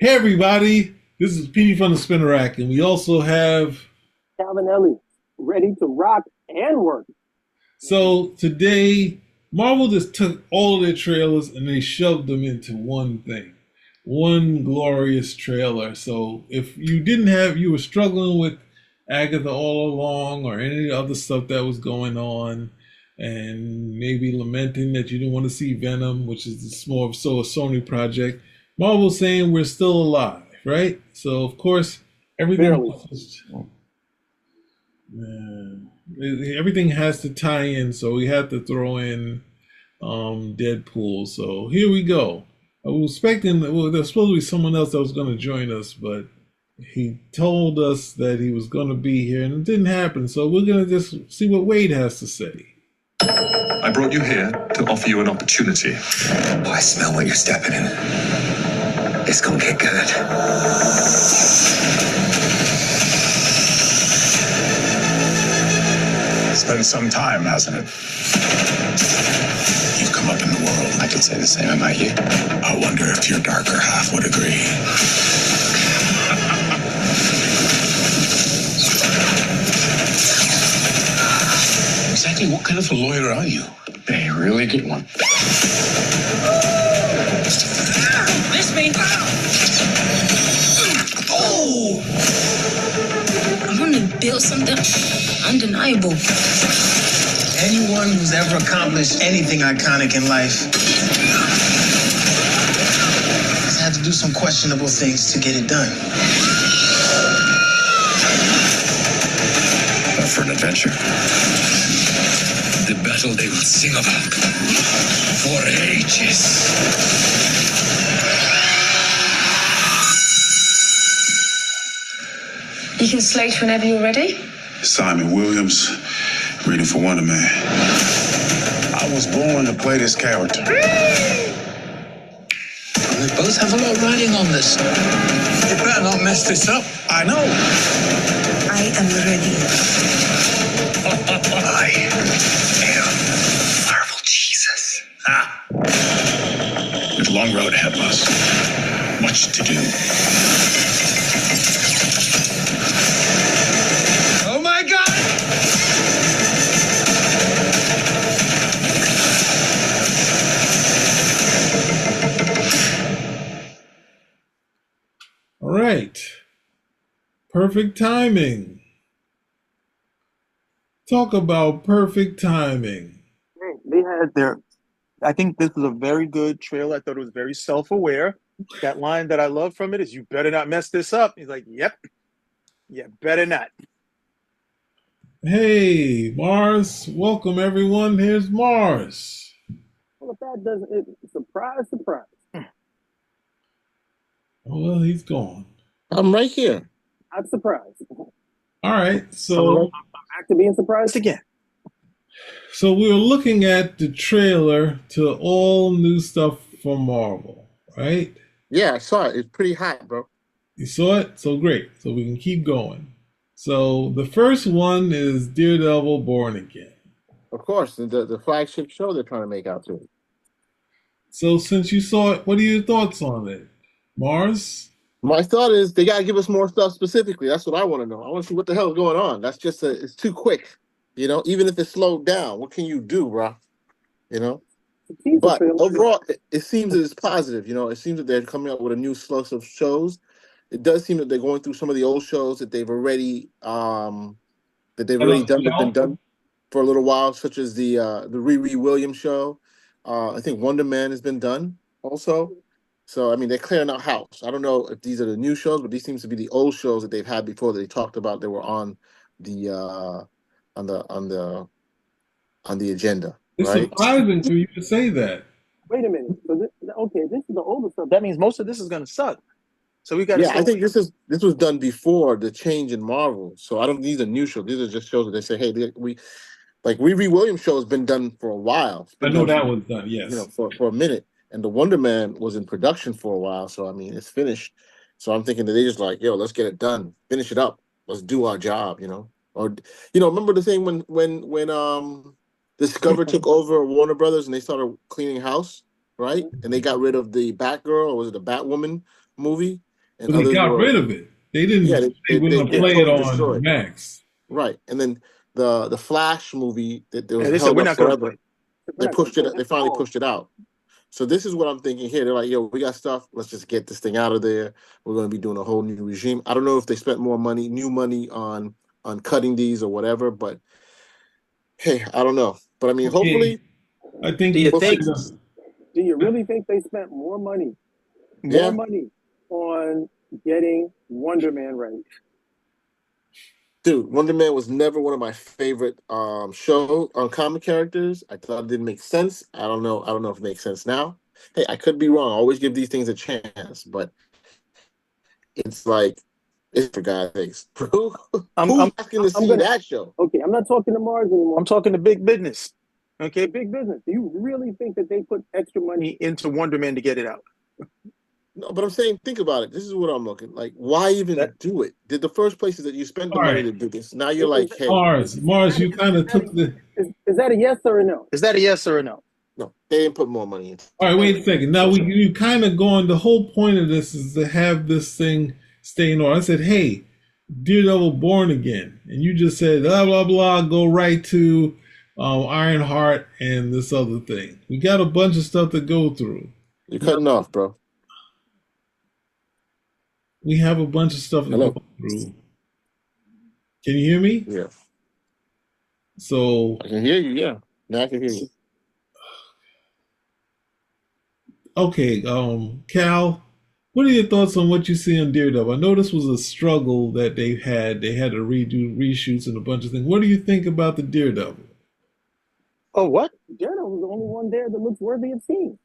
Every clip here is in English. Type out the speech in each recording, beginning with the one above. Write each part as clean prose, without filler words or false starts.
Hey everybody, this is Petey from the Spinner Rack, and we also have. Calvin Elliott, ready to rock and work. So today, Marvel just took all of their trailers and they shoved them into one thing, one glorious trailer. So if you were struggling with Agatha all along or any other stuff that was going on, and maybe lamenting that you didn't want to see Venom, which is more of so a Sony project. Marvel's saying we're still alive, right? So of course everything Barely. Man, everything has to tie in, so we had to throw in Deadpool. So here we go. I was expecting, well, there's supposed to be someone else that was going to join us, but he told us that he was going to be here, and it didn't happen. So we're going to just see what Wade has to say. I brought you here to offer you an opportunity. Oh, I smell what you're stepping in. It's gonna get good. It's been some time, hasn't it? You've come up in the world. I could say the same about you. I wonder if your darker half would agree. Exactly what kind of a lawyer are you? A really good one. Miss me. Oh! I want to build something undeniable. Anyone who's ever accomplished anything iconic in life has had to do some questionable things to get it done. Up for an adventure. The battle they will sing about for ages. You can slate whenever you're ready. Simon Williams, reading for Wonder Man. I was born to play this character. We both have a lot riding on this. You better not mess this up. I know. I am ready. I am Marvel Jesus. With a long road ahead of us. Much to do. Oh my God! All right, perfect timing. Talk about perfect timing. They had their. I think this was a very good trailer. I thought it was very self-aware. That line that I love from it is, "You better not mess this up." He's like, "Yep, yeah, better not." Hey, Mars, welcome everyone. Here's Mars. Well, if that doesn't, surprise, surprise. Oh, well, he's gone. I'm right here. I'm surprised. All right, so Back to being surprised again. we were looking at the trailer to all new stuff from Marvel, right? Yeah, I saw it. It's pretty hot, bro. You saw it? So great. So we can keep going. So the first one is Daredevil Born Again. Of course, the flagship show they're trying to make out to it. So since you saw it, what are your thoughts on it? Mars? My thought is they gotta give us more stuff specifically. That's what I want to know. I want to see what the hell is going on. That's just it's too quick. Even if it's slowed down, what can you do, bro? You know. But overall, it seems that it's positive. It seems that they're coming up with a new slate of shows. It does seem that they're going through some of the old shows that they've already done. That's been done for a little while, such as the Riri Williams show. I think Wonder Man has been done also. So I mean, they're clearing out house. I don't know if these are the new shows, but these seems to be the old shows that they've had before that they talked about. They were on the on the on the on the agenda. It's right? surprising for you to say that. Wait a minute. So this is the older stuff. That means most of this is going to suck. So we got. Yeah, I think this was done before the change in Marvel. So I don't. These are new shows. These are just shows that they say, hey, Riri Williams show has been done for a while. I know that was done. Yes. For a minute. And the Wonder Man was in production for a while, so I mean, it's finished. So I'm thinking that they just like, yo, let's get it done, finish it up, let's do our job, Or, remember the thing when Discover took over Warner Brothers and they started cleaning house, right? And they got rid of the Batgirl, or was it the Batwoman movie? and But they others got were, rid of it. They didn't. yeah, They wouldn't they play it totally on destroyed. Max. Right, and then the Flash movie that was they said held we're up not gonna forever. play. They pushed it. They finally pushed it out. So this is what I'm thinking here. They're like, yo, we got stuff. Let's just get this thing out of there. We're going to be doing a whole new regime. I don't know if they spent more money, new money on cutting these or whatever, but hey, I don't know. But I mean, hopefully. I think. Do you think? Do you really think they spent more money on getting Wonder Man right? Dude, Wonder Man was never one of my favorite comic characters. I thought it didn't make sense. I don't know if it makes sense now. Hey, I could be wrong. I always give these things a chance, but it's like, it's for God's sakes. Who's asking to see that show? Okay, I'm not talking to Mars anymore. I'm talking to big business. Okay, big business. Do you really think that they put extra money into Wonder Man to get it out? No, but I'm saying, think about it. This is what I'm looking like. Why even do it? Did the first place is that you spent the money to do this? Now you're like, hey, Mars, you kind of took the. Is that a yes or a no? Is that a yes or a no? No, they didn't put more money into. All right, wait a second. Now you kind of going. The whole point of this is to have this thing stay in order. I said, hey, Daredevil Born Again, and you just said blah blah blah. Go right to Ironheart and this other thing. We got a bunch of stuff to go through. You're cutting off, bro. We have a bunch of stuff to go through. Can you hear me? Yeah. So I can hear you. Yeah. Now I can hear you. Okay, Cal, what are your thoughts on what you see on Daredevil? I know this was a struggle that they had. They had to redo reshoots and a bunch of things. What do you think about the Daredevil? Oh, what? Daredevil's the only one there that looks worthy of seeing.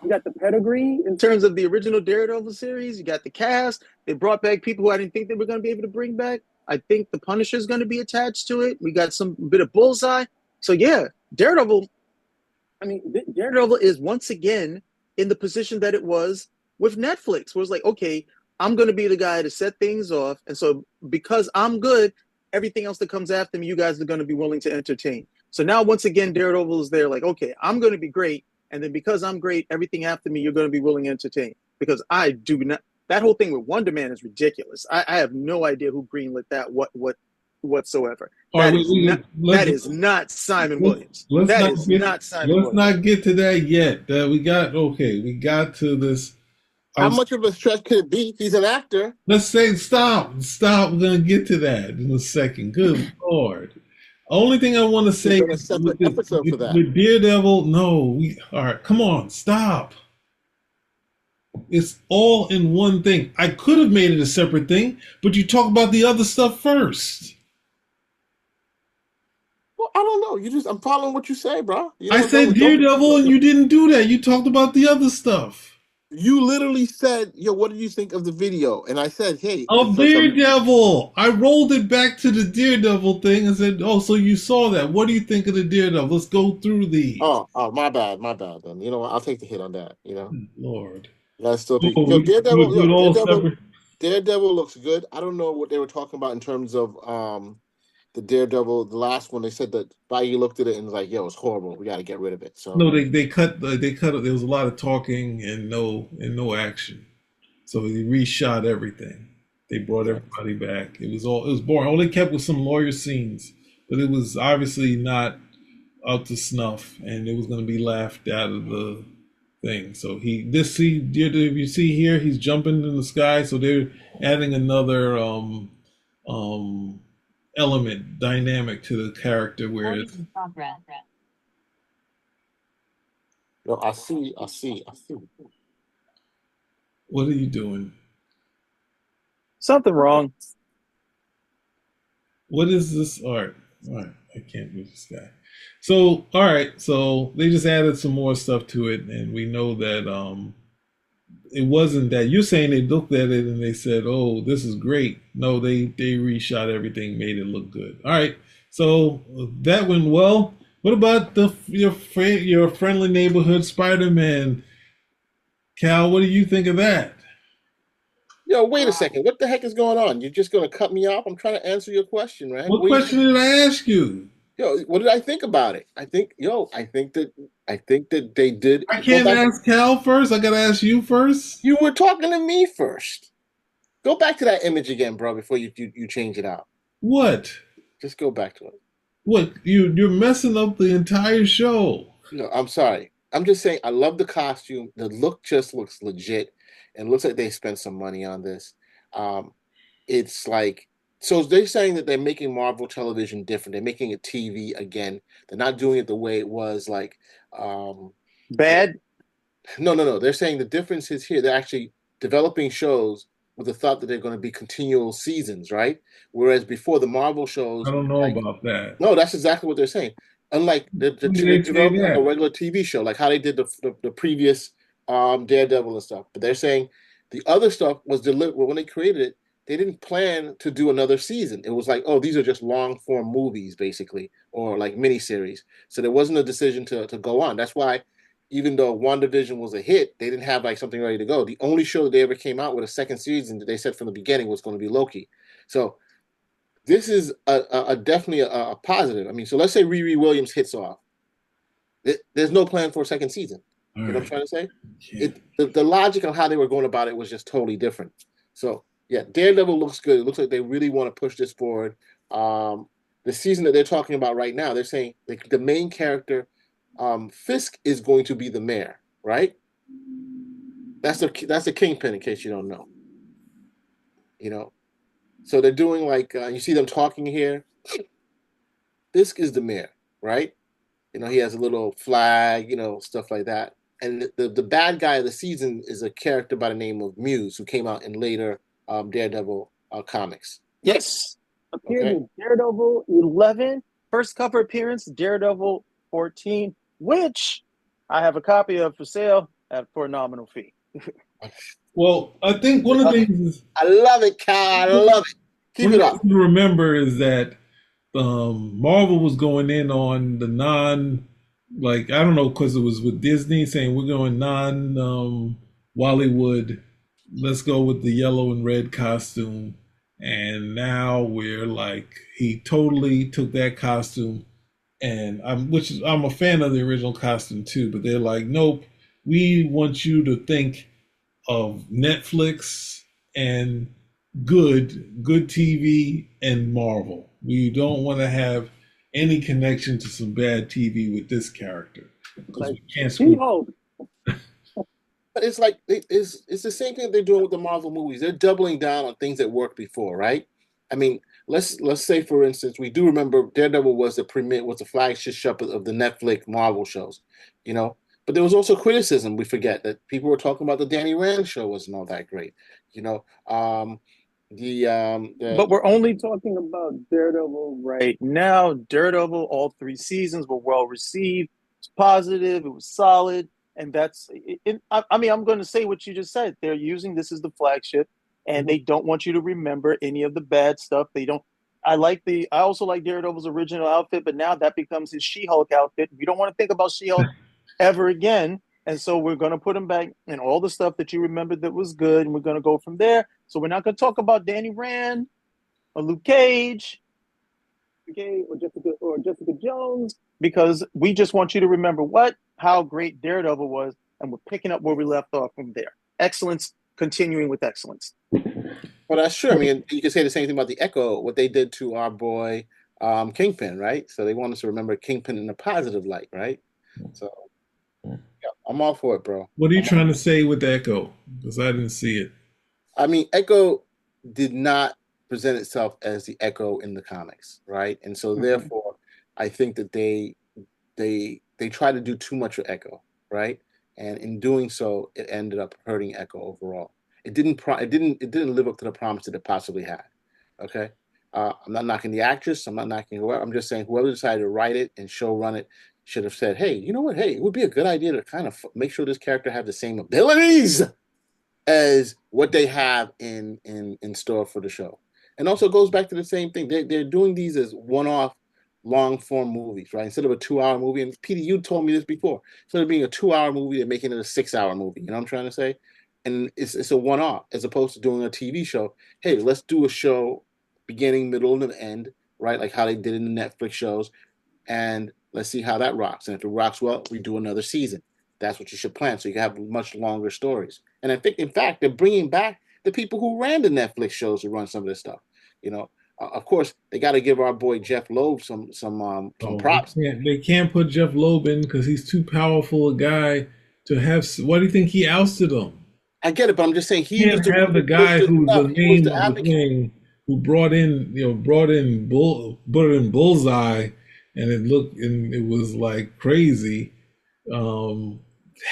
You got the pedigree in terms of the original Daredevil series. You got the cast. They brought back people who I didn't think they were going to be able to bring back. I think the Punisher is going to be attached to it. We got some bit of Bullseye. So yeah, Daredevil. I mean, Daredevil is once again in the position that it was with Netflix, where it's like, okay, I'm going to be the guy to set things off, and so because I'm good, everything else that comes after me, you guys are going to be willing to entertain. So now once again, Daredevil is there, like, okay, I'm going to be great. And then because I'm great, everything after me, you're going to be willing to entertain. Because I do not. That whole thing with Wonder Man is ridiculous. I have no idea who greenlit that whatsoever. That is not Simon Williams. Let's not get to that yet. We got to this. How much of a stretch could it be? He's an actor. Let's say stop. We're going to get to that in a second. Good Lord. Only thing I want to say with Daredevil, all right, come on, stop. It's all in one thing. I could have made it a separate thing, but you talk about the other stuff first. Well, I don't know. I'm following what you say, bro. I said Daredevil, and you didn't do that. You talked about the other stuff. You literally said, yo, what did you think of the video? And I said, hey. Of Daredevil. I rolled it back to the Daredevil thing and said, oh, so you saw that. What do you think of the Daredevil? Let's go through these. Oh, my bad then. You know what? I'll take the hit on that, you know. Lord. That's still Daredevil looks good. I don't know what they were talking about in terms of the Daredevil, the last one. They said that Feige looked at it and was like, yo, it's horrible. We got to get rid of it. So no, they cut it. There was a lot of talking and no action. So they reshot everything. They brought everybody back. It was boring. All they kept was some lawyer scenes, but it was obviously not up to snuff, and it was going to be laughed out of the thing. So if you see here, he's jumping in the sky. So they're adding another element, dynamic to the character where it's. No, I see. What are you doing? Something wrong. What is this? All right. I can't move this guy. So, all right. So they just added some more stuff to it, and we know that it wasn't that. You're saying they looked at it and they said, "Oh, this is great." No, they reshot everything, made it look good. All right. So that went well. What about your friendly neighborhood Spider-Man? Cal, what do you think of that? Yo, wait a second. What the heck is going on? You're just going to cut me off? I'm trying to answer your question, man. What question did I ask you? Yo, what did I think about it? I think that I think that they did. I can't ask Cal first. I gotta ask you first. You were talking to me first. Go back to that image again, bro, before you change it out. What? Just go back to it. What? You're messing up the entire show. No, I'm sorry. I'm just saying I love the costume. The look just looks legit, and looks like they spent some money on this. It's like, so they're saying that they're making Marvel television different. They're making it TV again. They're not doing it the way it was like bad. No. They're saying the difference is here. They're actually developing shows with the thought that they're going to be continual seasons, right? Whereas before the Marvel shows, I don't know about that. No, that's exactly what they're saying. Unlike they're developing like a regular TV show, like how they did the previous Daredevil and stuff. But they're saying the other stuff was delivered when they created it. They didn't plan to do another season. It was like, oh, these are just long form movies, basically, or like miniseries. So there wasn't a decision to go on. That's why, even though WandaVision was a hit, they didn't have like something ready to go. The only show that they ever came out with a second season that they said from the beginning was going to be Loki. So this is a definitely a positive. I mean, so let's say Riri Williams hits off. There's no plan for a second season. You know what I'm trying to say? Yeah. The logic of how they were going about it was just totally different. So yeah, Daredevil looks good. It looks like they really want to push this forward. The season that they're talking about right now, they're saying the main character, Fisk, is going to be the mayor, right? That's the Kingpin, in case you don't know. You know, so they're doing like you see them talking here. Fisk is the mayor, right? You know, he has a little flag, you know, stuff like that. And the bad guy of the season is a character by the name of Muse, who came out in later Daredevil comics. Yes. Appeared in Daredevil 11, first cover appearance, Daredevil 14, which I have a copy of for sale for a nominal fee. Well, I think one of the things is, I love it, Kyle. I love it. Keep it up. To remember is that Marvel was going in on the I don't know, because it was with Disney saying we're going Whollywood. Let's go with the yellow and red costume. And now we're like, he totally took that costume, and I'm a fan of the original costume too, but they're like, nope, we want you to think of Netflix and good TV and Marvel. We don't want to have any connection to some bad TV with this character, because we can't screw. But it's like it's the same thing they're doing with the Marvel movies. They're doubling down on things that worked before, right? I mean, let's say for instance, we do remember Daredevil was the flagship show of the Netflix Marvel shows, you know. But there was also criticism. We forget that people were talking about the Danny Rand show wasn't all that great, you know. But we're only talking about Daredevil right now. Daredevil, all 3 seasons were well received. It's positive. It was solid. And that's it. I mean, I'm going to say what you just said. They're using this as the flagship, and they don't want you to remember any of the bad stuff. They don't. I also like Daredevil's original outfit, but now that becomes his She-Hulk outfit. We don't want to think about She-Hulk ever again. And so we're going to put him back in all the stuff that you remembered that was good, and we're going to go from there. So we're not going to talk about Danny Rand or Luke Cage, or Jessica Jones, because we just want you to remember how great Daredevil was, and we're picking up where we left off from there. Excellence, continuing with excellence. Well, that's true. I mean, you can say the same thing about the Echo, what they did to our boy Kingpin, right? So they want us to remember Kingpin in a positive light, right? So yeah, I'm all for it, bro. What are you trying to say with Echo? Because I didn't see it. I mean, Echo did not present itself as the Echo in the comics, right? And so therefore, I think that they tried to do too much with Echo, right? And in doing so, it ended up hurting Echo overall. It didn't live up to the promise that it possibly had. Okay, I'm not knocking the actress. I'm not knocking whoever. I'm just saying whoever decided to write it and show run it should have said, hey, you know what? Hey, it would be a good idea to kind of make sure this character have the same abilities as what they have in store for the show. And also goes back to the same thing. They're doing these as one-off long form movies, right? Instead of a 2-hour movie. And Peter, you told me this before. Instead of being a 2-hour movie, they're making it a 6-hour movie. You know what I'm trying to say? And it's a one-off as opposed to doing a TV show. Hey, let's do a show beginning, middle, and end, right? Like how they did in the Netflix shows. And Let's see how that rocks. And if it rocks well, we do another season. That's what you should plan. So you can have much longer stories. And I think, in fact, they're bringing back the people who ran the Netflix shows to run some of this stuff. Of course, they got to give our boy Jeff Loeb some props. They can't put Jeff Loeb in because he's too powerful a guy to have. Why do you think he ousted him? I get it, but I'm just saying he can't have the guy who's the name of the thing, who brought in Bullseye, and it was like crazy.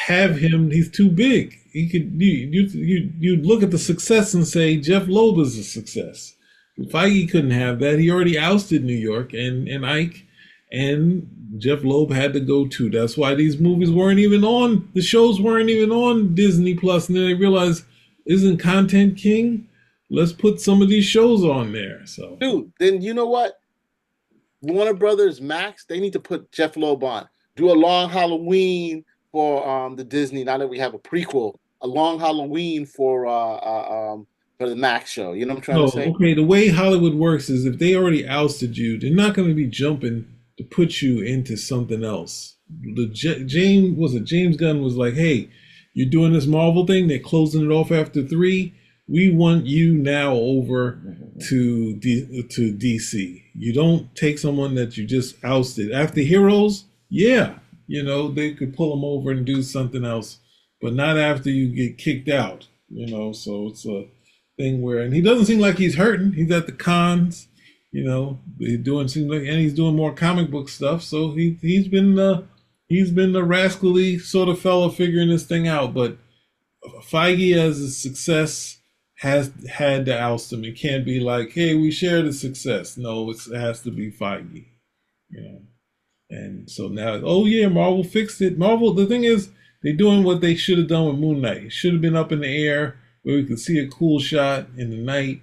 Have him? He's too big. He could. You look at the success and say Jeff Loeb is a success. Feige couldn't have that. He already ousted New York and Ike, and Jeff Loeb had to go too. That's why these movies weren't even on. The shows weren't even on Disney Plus, and then they realized, isn't content king? Let's put some of these shows on there. So, dude, then you know what? Warner Brothers Max, they need to put Jeff Loeb on. Do a long Halloween for the Disney. Now that we have a prequel, a long Halloween for the Max show. You know what I'm trying to say? Okay, the way Hollywood works is if they already ousted you, they're not going to be jumping to put you into something else. James Gunn was like, hey, you're doing this Marvel thing, they're closing it off after 3. We want you now over to DC. You don't take someone that you just ousted. After Heroes, yeah, they could pull them over and do something else, but not after you get kicked out, so it's a thing where, and he doesn't seem like he's hurting. He's at the cons, he's doing more comic book stuff. So he's been a rascally sort of fellow figuring this thing out. But Feige, as a success, has had to oust him. It can't be like, hey, we share the success. No, it has to be Feige, And so now, oh yeah, Marvel fixed it. Marvel, the thing is, they're doing what they should have done with Moon Knight. It should have been up in the air where we could see a cool shot in the night,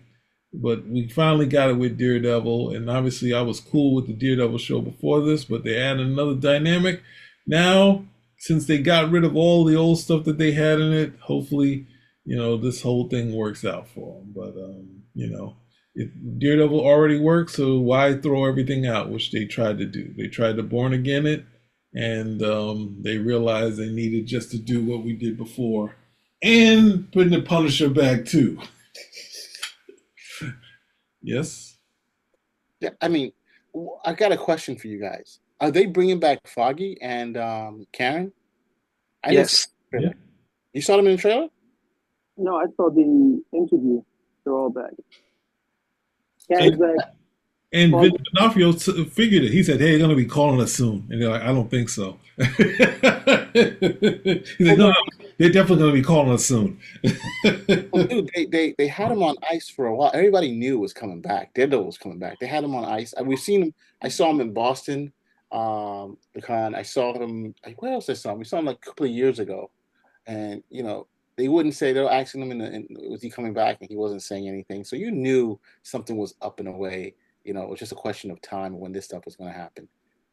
but we finally got it with Daredevil, and obviously I was cool with the Daredevil show before this, but they added another dynamic. Now, since they got rid of all the old stuff that they had in it, hopefully, this whole thing works out for them. But, if Daredevil already works, so why throw everything out, which they tried to do. They tried to Born Again it, and they realized they needed just to do what we did before. And putting the Punisher back too. Yes. Yeah, I mean, I got a question for you guys. Are they bringing back Foggy and Karen? Yes. Yeah. You saw them in the trailer? No, I saw the interview. They're all back. Karen's back. And Vince D'Onofrio figured it. He said, hey, they're going to be calling us soon. And they're like, I don't think so. He's like, no, they're definitely going to be calling us soon. Well, dude, they had him on ice for a while. Everybody knew it was coming back. Daredevil was coming back. They had him on ice. We've seen him. I saw him in Boston, the con. I saw him. Where else I saw him? We saw him like a couple of years ago. And, they wouldn't say, they were asking him, was he coming back? And he wasn't saying anything. So you knew something was up and away. It was just a question of time when this stuff was going to happen.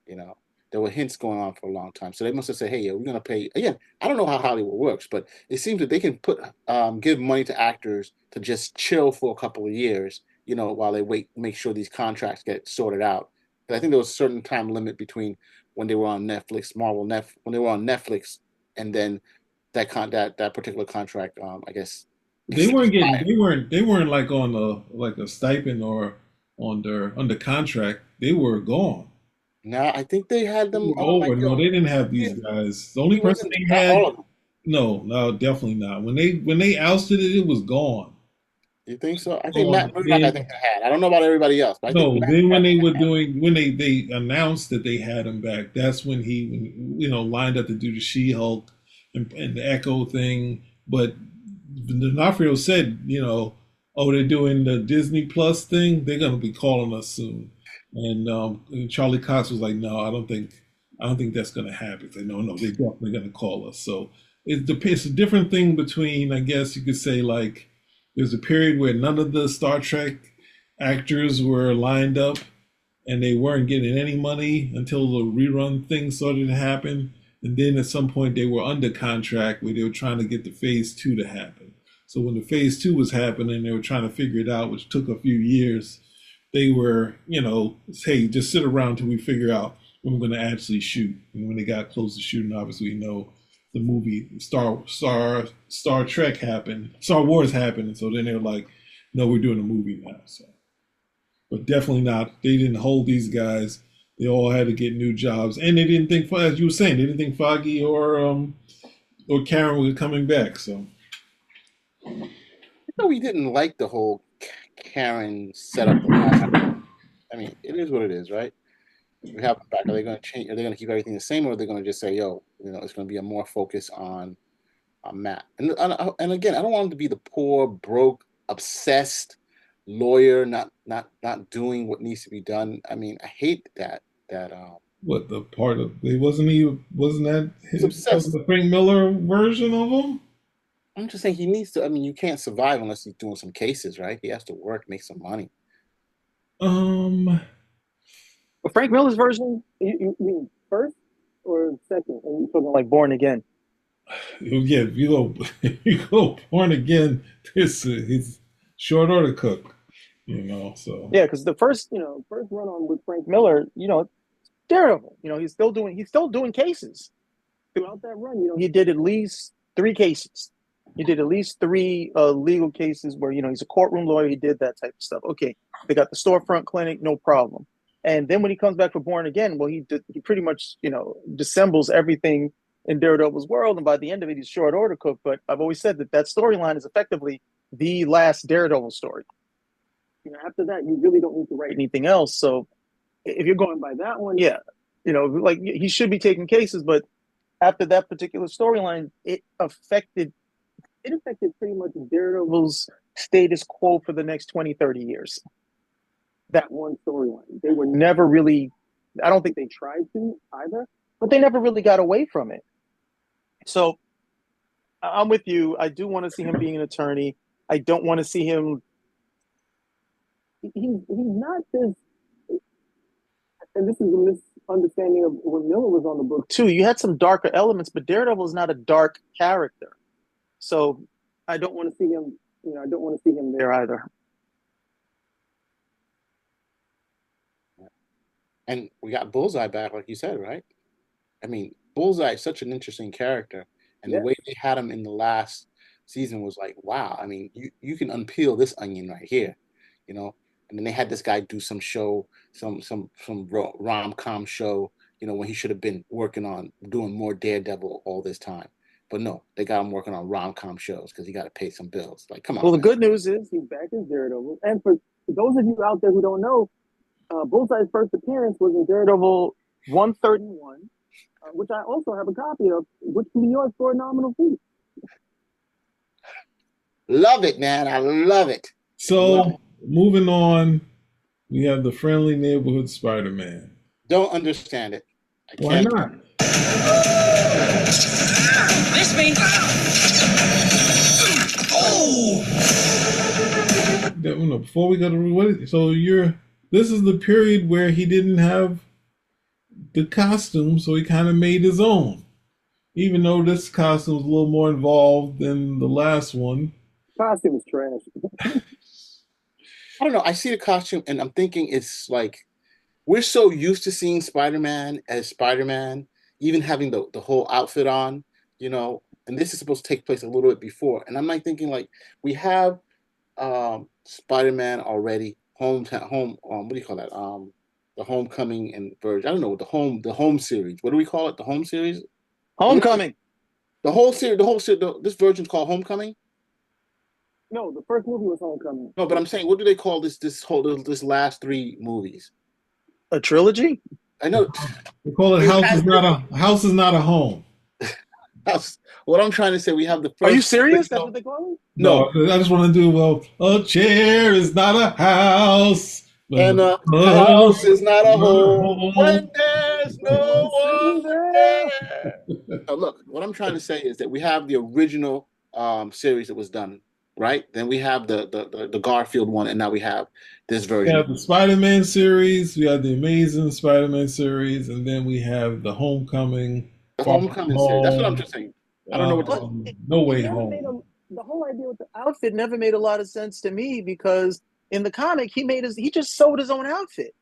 There were hints going on for a long time. So they must have said, hey, yeah, we're going to pay. Again, I don't know how Hollywood works, but it seems that they can give money to actors to just chill for a couple of years, while they make sure these contracts get sorted out. But I think there was a certain time limit between when they were on Netflix, when they were on Netflix, and then that particular contract, I guess. They weren't like on a stipend or under contract. They were gone. No, I think they had them over. No, they didn't have these guys. The only person they had. No, definitely not. When they ousted it, it was gone. You think so? I think Matt Murdock, I think they had. I don't know about everybody else. But when they announced that they had him back, that's when he lined up to do the She-Hulk and the Echo thing. But D'Onofrio said, they're doing the Disney Plus thing. They're gonna be calling us soon. And Charlie Cox was like, no, I don't think that's gonna happen. He's like, no, they're definitely gonna call us. So it's a different thing between, I guess you could say, like, there's a period where none of the Star Trek actors were lined up and they weren't getting any money until the rerun thing started to happen. And then at some point they were under contract where they were trying to get the phase 2 to happen. So when the phase 2 was happening, they were trying to figure it out, which took a few years. They were, hey, just sit around till we figure out when we're going to actually shoot. And when they got close to shooting, obviously, we know the movie Star Trek happened, Star Wars happened, and so then they're like, no, we're doing a movie now. So, but definitely not. They didn't hold these guys. They all had to get new jobs, and they didn't think, as you were saying, they didn't think Foggy or Karen were coming back. So, No, we didn't like the whole Karen setup. I mean, it is what it is, right? We have them back. Are they going to change? Are they going to keep everything the same, or are they going to just say, "Yo, it's going to be a more focus on Matt"? And again, I don't want him to be the poor, broke, obsessed lawyer, not doing what needs to be done. I mean, I hate that. What the part of it wasn't that obsessed. The Frank Miller version of him? I'm just saying he needs to. I mean, you can't survive unless he's doing some cases, right? He has to work, make some money. But Frank Miller's version, you mean first or second? Are you talking like Born Again? Yeah, if you go Born Again, he's short order cook, So yeah, because the first run on with Frank Miller, Daredevil, he's still doing cases throughout that run. He did at least 3 cases. He did at least 3 legal cases where he's a courtroom lawyer. He did that type of stuff. Okay, they got the storefront clinic, no problem. And then when he comes back for Born Again, well, he pretty much dissembles everything in Daredevil's world, and by the end of it, he's short order cook. But I've always said that storyline is effectively the last Daredevil story. After that, you really don't need to write anything else. So if you're going by that one, yeah, like he should be taking cases, but after that particular storyline, it affected pretty much Daredevil's status quo for the next 20, 30 years. That one storyline. They were never really, I don't think they tried to either, but they never really got away from it. So I'm with you. I do want to see him being an attorney. I don't want to see him. He's not this, and this is a misunderstanding of when Miller was on the book too. You had some darker elements, but Daredevil is not a dark character. So I don't want to see him, I don't want to see him there either. And we got Bullseye back, like you said, right? I mean, Bullseye is such an interesting character, and the way they had him in the last season was like, wow. I mean, you can unpeel this onion right here, And then they had this guy do some show, some rom-com show, when he should have been working on doing more Daredevil all this time. But no, they got him working on rom-com shows because he got to pay some bills. Like, come on. Well, the good news is he's back as Daredevil. And for those of you out there who don't know, Bullseye's first appearance was in Daredevil 131, which I also have a copy of, which can be yours for a nominal fee. Love it, man. I love it. So, moving on, we have the Friendly Neighborhood Spider-Man. Don't understand it. Why not? Miss me. Before we go to this is the period where he didn't have the costume, so he kind of made his own. Even though this costume was a little more involved than the last one. Costume is trash. I don't know. I see the costume and I'm thinking it's like we're so used to seeing Spider-Man as Spider-Man, even having the whole outfit on, and this is supposed to take place a little bit before. And I'm like thinking like we have Spider-Man already, what do you call that? The Homecoming and Verge. I don't know, the home series. What do we call it? The home series? Homecoming. The whole series, this version's called Homecoming? No, the first movie was Homecoming. No, but I'm saying, what do they call this last 3 movies? A trilogy? I know. They call it House is not a home. What I'm trying to say, we have the first. Are you serious? That's what they call it? No, I just want to do a chair is not a house. And a house is not a home when there's no one there. Now, look, what I'm trying to say is that we have the original series that was done, right? Then we have the Garfield one, and now we have this version. We have the Spider-Man series, we have the Amazing Spider-Man series, and then we have the Homecoming. The Homecoming series. That's what I'm just saying. I don't know what No Way Home. The whole idea with the outfit never made a lot of sense to me because in the comic he just sewed his own outfit.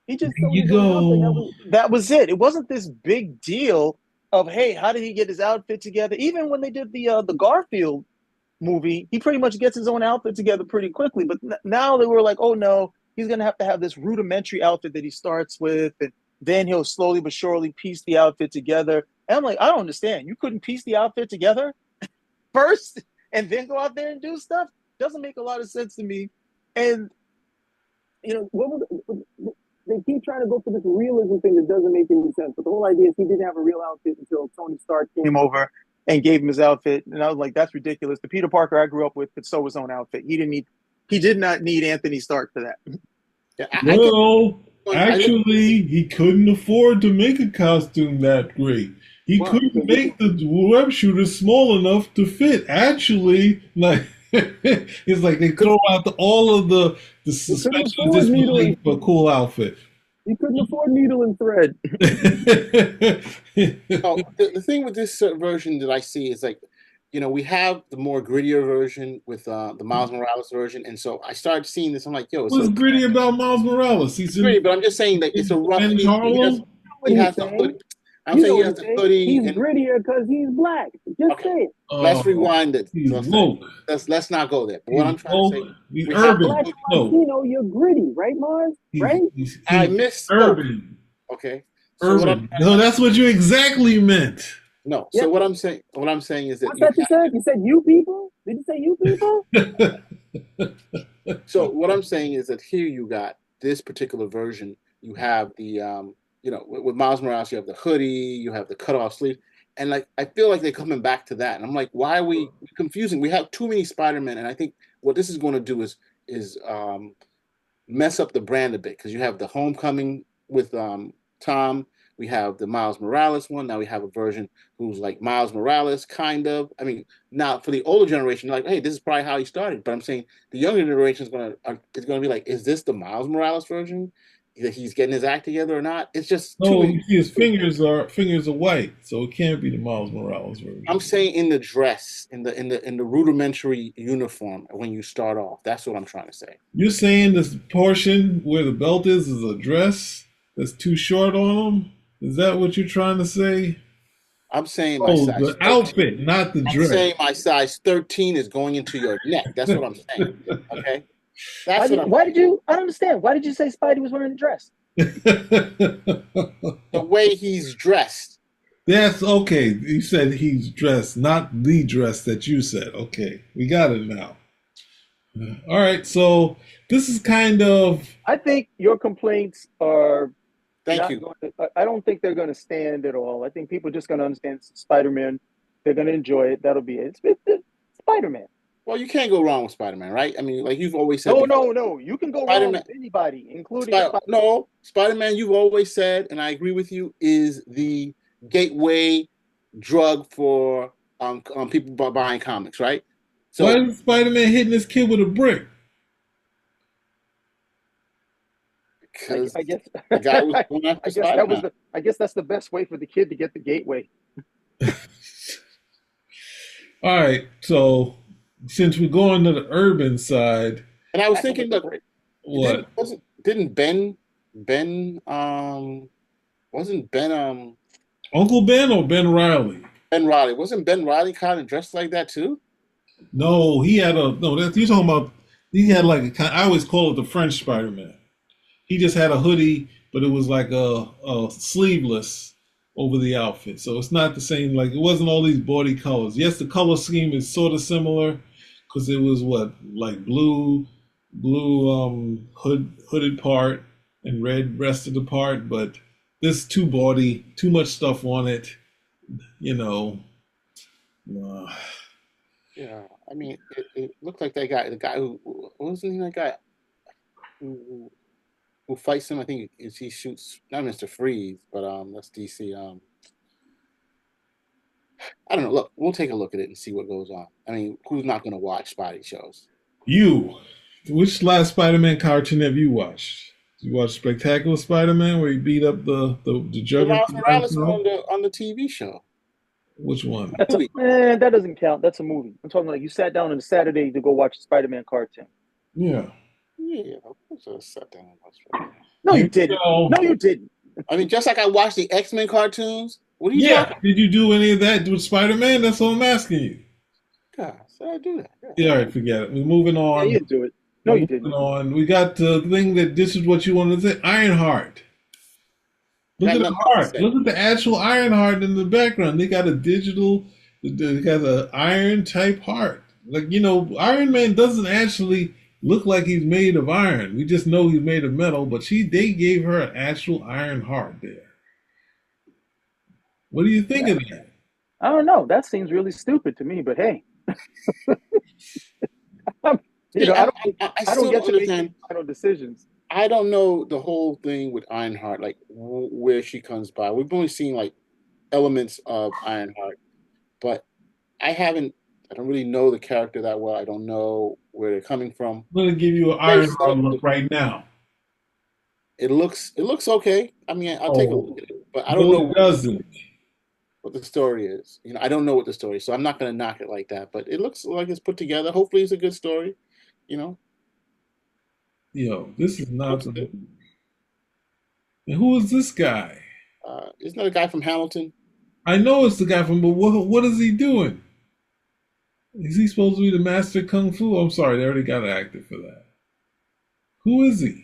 He just There sewed you his own outfit. go. That was it. It wasn't this big deal of, hey, how did he get his outfit together? Even when they did the Garfield movie, he pretty much gets his own outfit together pretty quickly. But now they were like, oh no, he's gonna have to have this rudimentary outfit that he starts with, and then he'll slowly but surely piece the outfit together. And I'm like, I don't understand. You couldn't piece the outfit together first and then go out there and do stuff? Doesn't make a lot of sense to me. And they keep trying to go for this realism thing that doesn't make any sense. But the whole idea is he didn't have a real outfit until Tony Stark came over and gave him his outfit. And I was like, that's ridiculous. The Peter Parker I grew up with could sew his own outfit. He did not need Anthony Stark for that. Actually, he couldn't afford to make a costume that great. He couldn't make the web shooter small enough to fit. Actually, like it's like they throw out all of the suspension of disbelief for a cool outfit. He couldn't afford needle and thread. The thing with this version that I see is like, we have the more grittier version with the Miles Morales version, and so I started seeing this. I'm like, yo, what's gritty about Miles Morales? He's gritty, but I'm just saying that it's a rough. He has the hood. I'm saying he has the hoodie. He's grittier because he's black. Just say it. Let's rewind it. Let's not go there. But what I'm trying to say, he's urban. Black Latino, you're gritty, right, Mars? Right? I missed urban. Okay. Urban. No, that's what you exactly meant. No. So what I'm saying is that you said. You said you people. Did you say you people? So what I'm saying is that here you got this particular version. You have the with Miles Morales, you have the hoodie, you have the cutoff sleeve, and like I feel like they're coming back to that. And I'm like, why are we confusing? We have too many Spider-Men, and I think what this is going to do is mess up the brand a bit, because you have the Homecoming with Tom. We have the Miles Morales one. Now we have a version who's like Miles Morales, kind of. I mean, now for the older generation, like, hey, this is probably how he started. But I'm saying the younger generation is going to be like, is this the Miles Morales version? That he's getting his act together or not? It's just his fingers are white, so it can't be the Miles Morales version. I'm saying in the dress, in the rudimentary uniform when you start off. That's what I'm trying to say. You're saying this portion where the belt is a dress that's too short on him? Is that what you're trying to say? I'm saying my size. The 13. Outfit, not the dress. I'm saying my size 13 is going into your neck. That's what I'm saying. Okay. I don't understand. Why did you say Spidey was wearing a dress? The way he's dressed. That's okay. You said he's dressed, not the dress that you said. Okay, we got it now. All right, so this is kind of... I think your complaints are... Thank you. I don't think they're going to stand at all. I think people are just going to understand Spider-Man. They're going to enjoy it. That'll be it. It's Spider-Man. Well, you can't go wrong with Spider-Man, right? I mean, like you've always said. No. You can go wrong with anybody, including Spider-Man. You've always said, and I agree with you, is the gateway drug for people buying comics, right? So why is Spider-Man hitting this kid with a brick? Because I guess the guy was going after Spider-Man. I guess that's the best way for the kid to get the gateway. All right, so since we're going to the urban side, and I was thinking, look, what didn't Ben Uncle Ben or Ben Riley? Ben Riley. Wasn't Ben Riley kind of dressed like that too? No, he had you're talking about. He had like I always call it the French Spider-Man. He just had a hoodie, but it was like a sleeveless over the outfit. So it's not the same, like it wasn't all these body colors. Yes, the color scheme is sort of similar because it was like blue hooded part and red rest of the part, but this too much stuff on it, Yeah, I mean, it looked like that guy, the guy who wasn't he that guy who fights him? I think he shoots not Mr. Freeze, but that's DC. I don't know. Look, we'll take a look at it and see what goes on. I mean, who's not going to watch Spidey shows? Which last Spider-Man cartoon have you watched? Did you watch Spectacular Spider-Man where he beat up the Juggernaut? Miles Morales on the TV show. Which one? That doesn't count. That's a movie. I'm talking like you sat down on a Saturday to go watch a Spider-Man cartoon. Yeah. Yeah, of course I sat down and watched it. No, you didn't. No, you didn't. I mean, just like I watched the X-Men cartoons. What are you Yeah. talking? Did you do any of that with Spider-Man? That's what I'm asking you. God, so I do that. Yeah, all right, forget it. We're moving Yeah, on. you didn't do it. No, you Moving didn't. on. We got the thing that this is what you wanted to say. Ironheart. Look Got at the nothing else to heart. say. Look at the actual Ironheart in the background. They got a digital. They got an iron type heart. Like, you know, Iron Man doesn't actually look like he's made of iron. We just know he's made of metal. But they gave her an actual iron heart there. What do you think of that? I don't know. That seems really stupid to me, but hey. You know, I I still don't get to make understand. final decisions. I don't know the whole thing with Ironheart, like where she comes by. We've only seen like elements of Ironheart, but I don't really know the character that well. I don't know where they're coming from. I'm going to give you an Ironheart look right now. It looks okay. I mean, I'll take a look at it, but I don't No, know it doesn't. what the story is. You know, I don't know what the story is, so I'm not going to knock it like that. But it looks like it's put together. Hopefully, it's a good story. You know, Yo, this is not the. And who is this guy? isn't that a guy from Hamilton? I know it's the guy from, but what is he doing? Is he supposed to be the master kung fu? I'm sorry, they already got an actor for that. Who is he?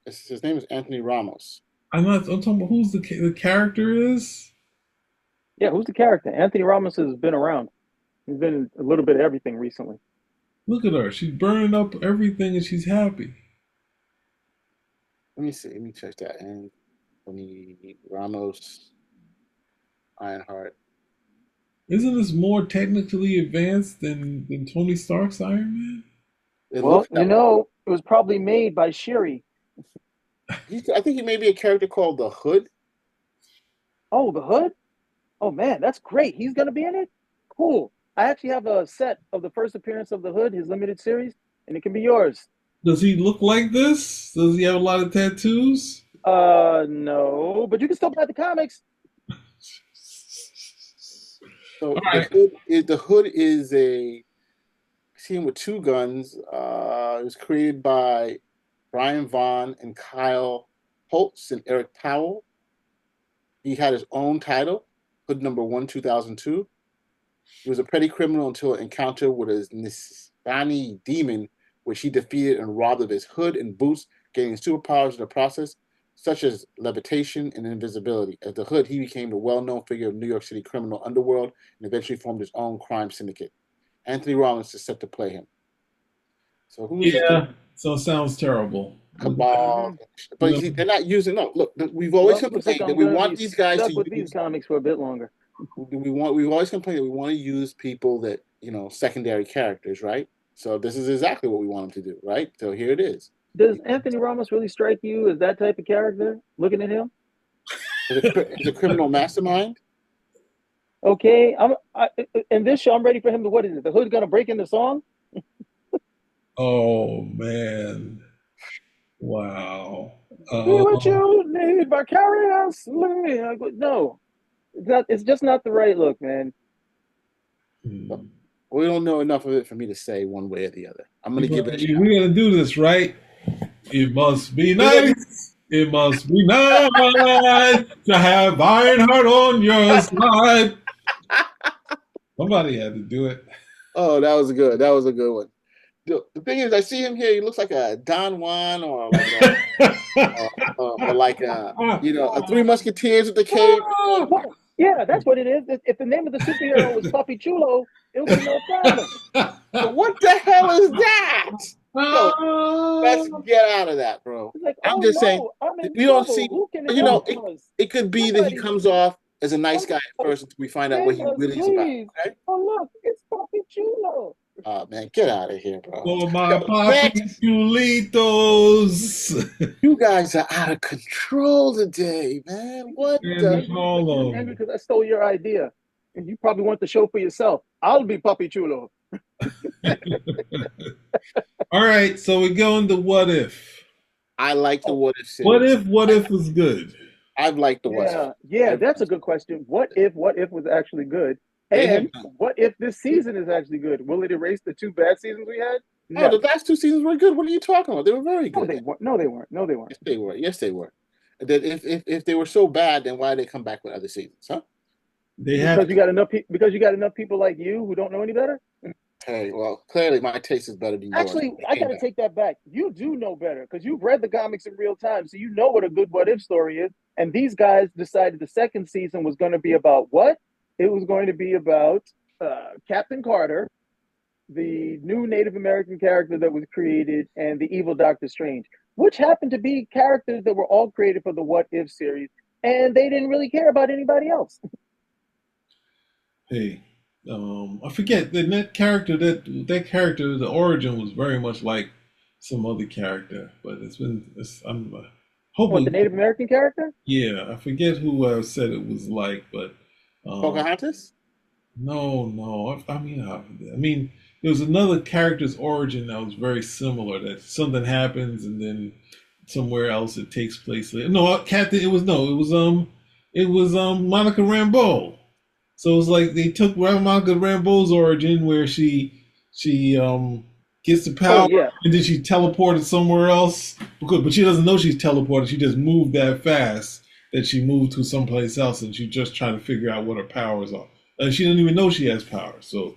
His name is Anthony Ramos. I'm talking about who's the character is. Yeah, who's the character? Anthony Ramos has been around. He's been in a little bit of everything recently. Look at her. She's burning up everything and she's happy. Let me see. Let me check that. Anthony Ramos, Ironheart. Isn't this more technically advanced than Tony Stark's Iron Man? Well, you know, it was probably made by Shuri. I think he may be a character called the Hood. Oh, the Hood? Oh man, that's great. He's gonna be in it? Cool. I actually have a set of the first appearance of the Hood, his limited series, and it can be yours. Does he look like this? Does he have a lot of tattoos? No, but you can still buy the comics. So the Hood is a team with two guns. It was created by Brian Vaughn and Kyle Holtz and Eric Powell. He had his own title, Hood number 1, 2002. He was a petty criminal until an encounter with a Nisani demon, which he defeated and robbed of his hood and boots, gaining superpowers in the process, such as levitation and invisibility. As the Hood, he became the well-known figure of New York City criminal underworld and eventually formed his own crime syndicate. Anthony Rollins is set to play him. So who is this? So it sounds terrible. Cabal, but they're not using. No, look, we've always complained that we want these guys to with use these comics for a bit longer. We've always complained that we want to use people that, you know, secondary characters, right? So this is exactly what we want them to do, right? So here it is. Does Anthony Ramos really strike you as that type of character? Looking at him, is a criminal mastermind. Okay, in this show, I'm ready for him to. What is it? The Hood gonna break into song? Oh man! Wow. Do what you need vicariously. No, it's not. It's just not the right look, man. We don't know enough of it for me to say one way or the other. I'm gonna give it a shot. We're gonna do this, right? It must be nice. It must be nice to have Ironheart on your side. Somebody had to do it. Oh, that was good. That was a good one. The thing is, I see him here. He looks like a Don Juan or like a Three Musketeers with the cape. Yeah, that's what it is. If the name of the superhero was Puppy Chulo, it would be no problem. So what the hell is that? No, let's get out of that, bro. Like, I'm just saying, we don't see. You know, it could be that he comes off as a nice guy at first until we find out what he really is about. Okay? Oh look, it's Puppy Chulo. Oh man, get out of here, bro. For my Puppy Chulitos. You guys are out of control today, man. What the? Angry because I stole your idea, and you probably want the show for yourself. I'll be Puppy Chulo. All right, so we're going to What If. I like the What If series. What If was good? I've liked the What If. Yeah, that's a good question. What if was actually good? They have And not. what if this season is actually good? Will it erase the 2 bad seasons we had? Oh, No. the last 2 seasons were good. What are you talking about? They were very No, good. they weren't. No, they weren't. No, they weren't. Yes, they were. Yes, they were. That if they were so bad, then why did they come back with other seasons, huh? They have Because you got enough. Because you got enough people like you who don't know any better. Hey, well, clearly my taste is better than yours. Actually, I gotta take that back. You do know better because you've read the comics in real time, so you know what a good what if story is. And these guys decided the second season was going to be about what? It was going to be about Captain Carter, the new Native American character that was created, and the evil Doctor Strange, which happened to be characters that were all created for the What If series, and they didn't really care about anybody else. Hey, I forget that character. That character, the origin was very much like some other character, but I'm What, hoping. the Native American character? Yeah, I forget who said it was like, but Pocahontas? no. I mean, there was another character's origin that was very similar. That something happens and then somewhere else it takes place later. No, Captain. It was Monica Rambeau. So it's like they took Monica Rambeau's origin where she gets the power Oh yeah. and then she teleported somewhere else. But she doesn't know she's teleported. She just moved that fast that she moved to someplace else and she's just trying to figure out what her powers are. And she doesn't even know she has powers. So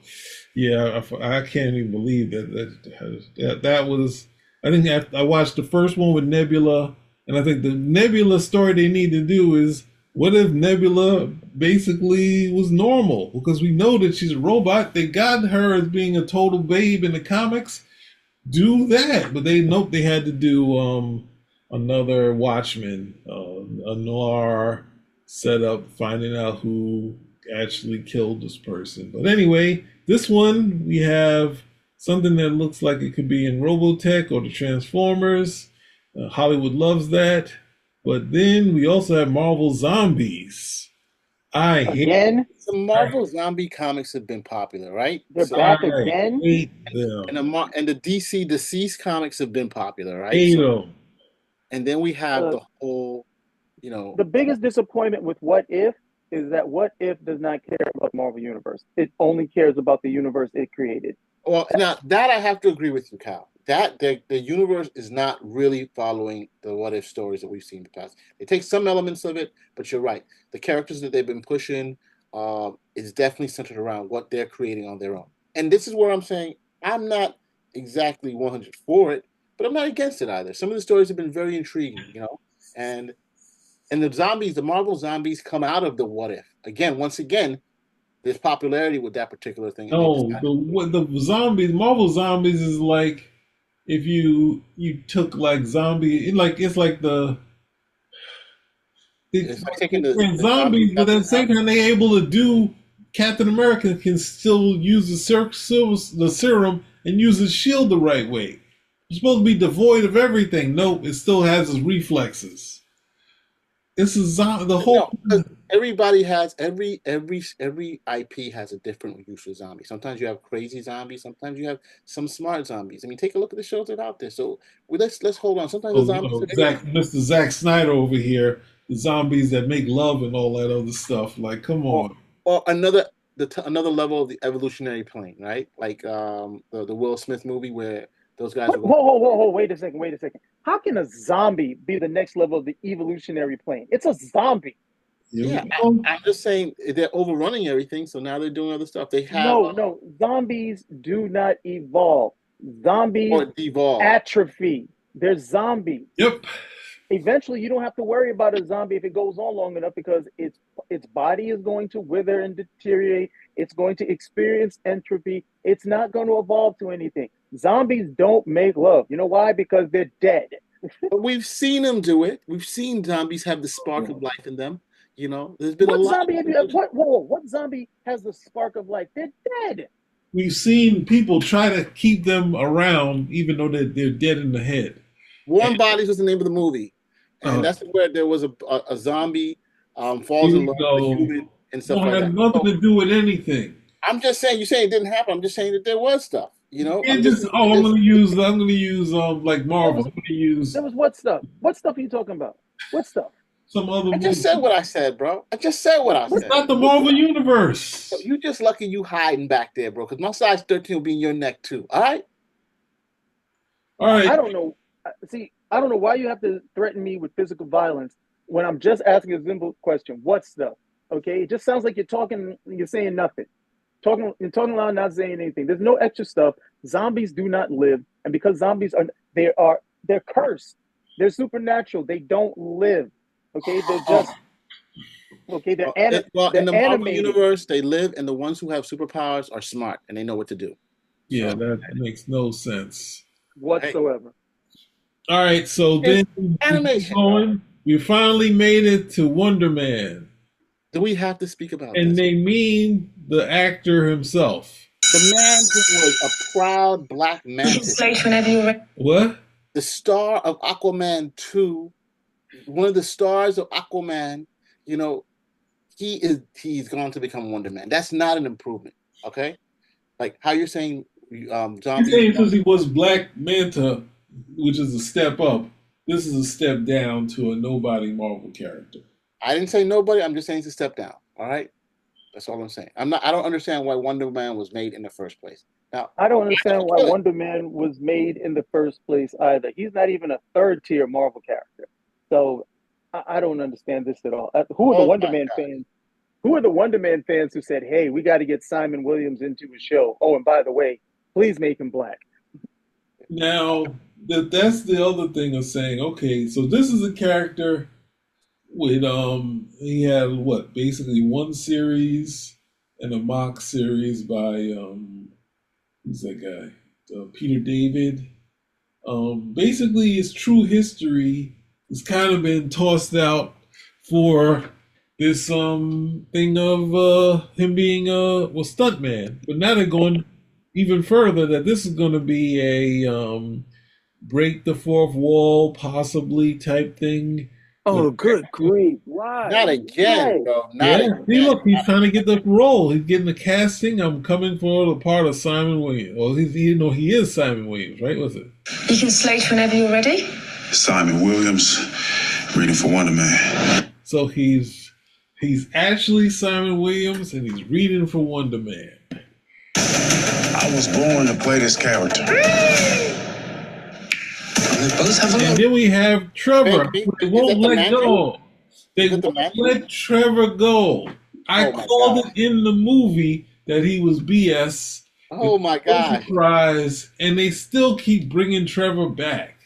yeah, I can't even believe that was. I think I watched the first one with Nebula, and I think the Nebula story they need to do is what if Nebula basically was normal? Because we know that she's a robot. They got her as being a total babe in the comics. Do that, but they had to do another Watchmen, a noir setup, finding out who actually killed this person. But anyway, this one we have something that looks like it could be in Robotech or the Transformers. Hollywood loves that. But then we also have Marvel Zombies. Again? The Marvel zombie comics have been popular, right? They're back again? hate them. And the DC Deceased comics have been popular, right? Hate them. And then we have the whole, The biggest disappointment with What If is that What If does not care about the Marvel Universe. It only cares about the universe it created. Well, now that I have to agree with you, Kyle. That the universe is not really following the what if stories that we've seen in the past. They take some elements of it, but you're right. The characters that they've been pushing is definitely centered around what they're creating on their own. And this is where I'm saying I'm not exactly 100 for it, but I'm not against it either. Some of the stories have been very intriguing, and the Marvel zombies come out of the what if. Once again, there's popularity with that particular thing. No, the Marvel zombies is like if you took like zombie, it's like taking the zombies, but at the same time they able to do. Captain America can still use the serum and use his shield the right way. It's supposed to be devoid of everything. Nope, it still has his reflexes. This is the whole. Everybody has every IP has a different use of zombies. Sometimes you have crazy zombies. Sometimes you have some smart zombies. I mean, take a look at the shows that are out there. So let's hold on. Sometimes the zombies. Mr. Zack Snyder over here, the zombies that make love and all that other stuff. Like, come on. Or another level of the evolutionary plane, right? Like the Will Smith movie where those guys. Whoa! Wait a second. How can a zombie be the next level of the evolutionary plane? It's a zombie. Yeah, I'm just saying they're overrunning everything, so now they're doing other stuff. They have no. Zombies do not evolve. Zombies or devolve. Atrophy. They're zombies. Yep. Eventually, you don't have to worry about a zombie if it goes on long enough because its body is going to wither and deteriorate. It's going to experience entropy. It's not going to evolve to anything. Zombies don't make love. You know why? Because they're dead. But we've seen them do it. We've seen zombies have the spark of life in them. There's been what a lot. Zombie what zombie has the spark of life? They're dead. We've seen people try to keep them around, even though they're dead in the head. Warm Bodies was the name of the movie, and that's where there was a zombie falls in love with a human and stuff like that. It had nothing to do with anything. I'm just saying. You say it didn't happen. I'm just saying that there was stuff. I'm going to use like Marvel. I'm going to use. There was what stuff? What stuff are you talking about? What stuff? some other I movie. just said what I said, bro. I just said what I It's said. not the Marvel Universe. So you just lucky you hiding back there, bro, because my size 13 will be in your neck too. All right? All right. I don't know. See, I don't know why you have to threaten me with physical violence when I'm just asking a simple question. What stuff? Okay, it just sounds like you're saying nothing. You're talking loud, not saying anything. There's no extra stuff. Zombies do not live, and because zombies they're cursed. They're supernatural. They don't live. Okay, they're just okay. They're in the Marvel animated. Universe, they live, and the ones who have superpowers are smart and they know what to do. Yeah, So, that makes no sense whatsoever. All right, so then animation. We finally made it to Wonder Man. Do we have to speak about and this? they mean the actor himself. The man who was a proud black mantis. Whenever you're ready. What? The star of Aquaman 2, one of the stars of Aquaman, you know, he's going to become Wonder Man. That's not an improvement, okay? Like how you're saying John. He's saying because he was Black Manta, which is a step up. This is a step down to a nobody Marvel character. I didn't say nobody. I'm just saying it's a step down. All right, that's all I'm saying. I don't understand why Wonder Man was made in the first place. Now I don't understand why Wonder Man was made in the first place either. He's not even a third tier Marvel character. So I don't understand this at all. Who are the Wonder Man fans? Who are the Wonder Man fans who said, "Hey, we got to get Simon Williams into a show"? Oh, and by the way, please make him black. Now that's the other thing of saying, okay, so this is a character with he had basically one series and a mock series by who's that guy? Peter David. Basically his true history has kind of been tossed out for this thing of him being a stuntman. But now they're going even further that this is going to be a break the fourth wall possibly type thing. Oh, good grief! Why? Not again, bro. Not again. See, look, he's trying to get the role. He's getting the casting. I'm coming for the part of Simon Williams. Well, he is Simon Williams, right? Was it? You can slate whenever you're ready. Simon Williams, reading for Wonder Man. So he's actually Simon Williams, and he's reading for Wonder Man. I was born to play this character. And then we have Trevor. They won't let go. They won't let Trevor go. I called it in the movie that he was BS. Oh my God! Surprise! And they still keep bringing Trevor back.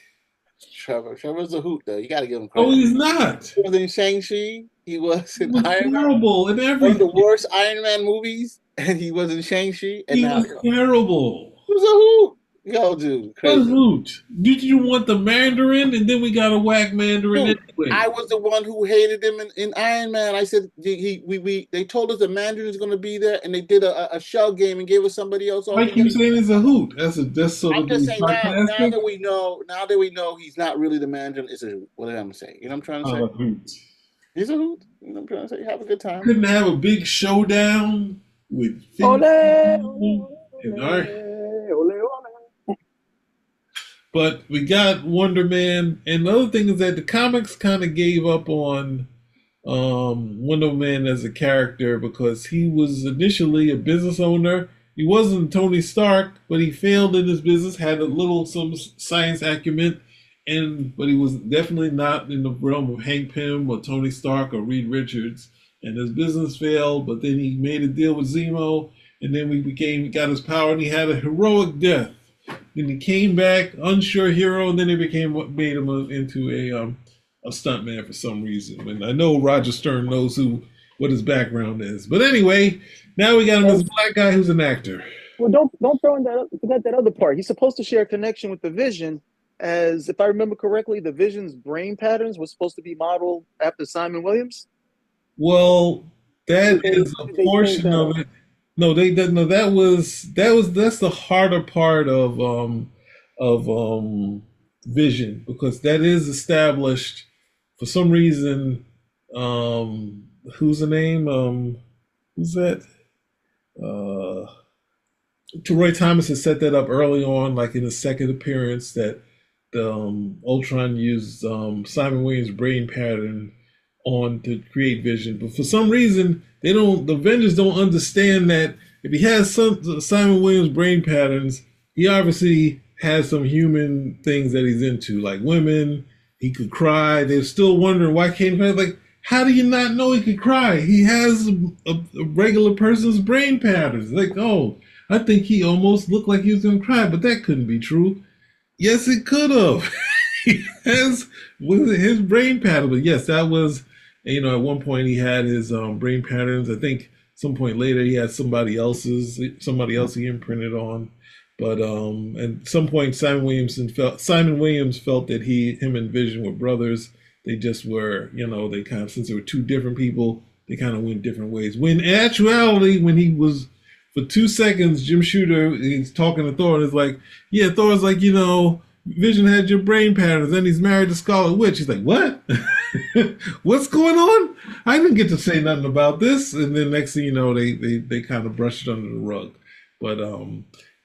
Trevor's a hoot, though. You got to give him credit. Oh, he's not. He was in Shang-Chi. He was in Iron Man. Terrible in everything. One of the worst Iron Man movies, and he was in Shang-Chi. And he was terrible. He was a hoot. Yo, dude, crazy. A hoot. Did you want the Mandarin, and then we got a whack Mandarin anyway? I was the one who hated him in Iron Man. I said they told us the Mandarin is going to be there, and they did a shell game and gave us somebody else. Like you saying, it's a hoot. That's sort I'm of. just saying now that we know he's not really the Mandarin. It's a hoot. What did I say? You know what I'm trying to say? A hoot. He's a hoot. You know what I'm trying to say? Have a good time. Couldn't have a big showdown with. But we got Wonder Man, and the other thing is that the comics kind of gave up on Wonder Man as a character because he was initially a business owner. He wasn't Tony Stark, but he failed in his business, had some science acumen, but he was definitely not in the realm of Hank Pym or Tony Stark or Reed Richards. And his business failed, but then he made a deal with Zemo, and then got his power, and he had a heroic death. Then he came back, unsure hero, and then they made him into a stuntman for some reason. And I know Roger Stern knows what his background is. But anyway, now we got him as a black guy who's an actor. Well, don't forget that other part. He's supposed to share a connection with the Vision, as if I remember correctly, the Vision's brain patterns were supposed to be modeled after Simon Williams. Well, that is a portion of it. No, that's the harder part of Vision, because that is established for some reason. Who's the name? Who's that? Roy Thomas has set that up early on, like in the second appearance, that Ultron used Simon Williams' brain pattern on to create Vision. But for some reason, the Avengers don't understand that if he has some Simon Williams brain patterns, he obviously has some human things that he's into, like women. He could cry. They're still wondering why can't he cry? Like, how do you not know he could cry? He has a regular person's brain patterns. Like, oh, I think he almost looked like he was going to cry, but that couldn't be true. Yes, it could have. He has with his brain pattern. But yes, that was, at one point he had his brain patterns. I think some point later he had somebody else he imprinted on. But at some point Simon Williams felt that him and Vision were brothers. They just were, they kind of, since they were two different people, they kind of went different ways. When in actuality, when he was, for 2 seconds, Jim Shooter is talking to Thor and is like, yeah, Thor's like, Vision had your brain patterns, then he's married to Scarlet Witch. He's like, what? What's going on? I didn't get to say nothing about this. And then next thing you know, they kind of brushed it under the rug. But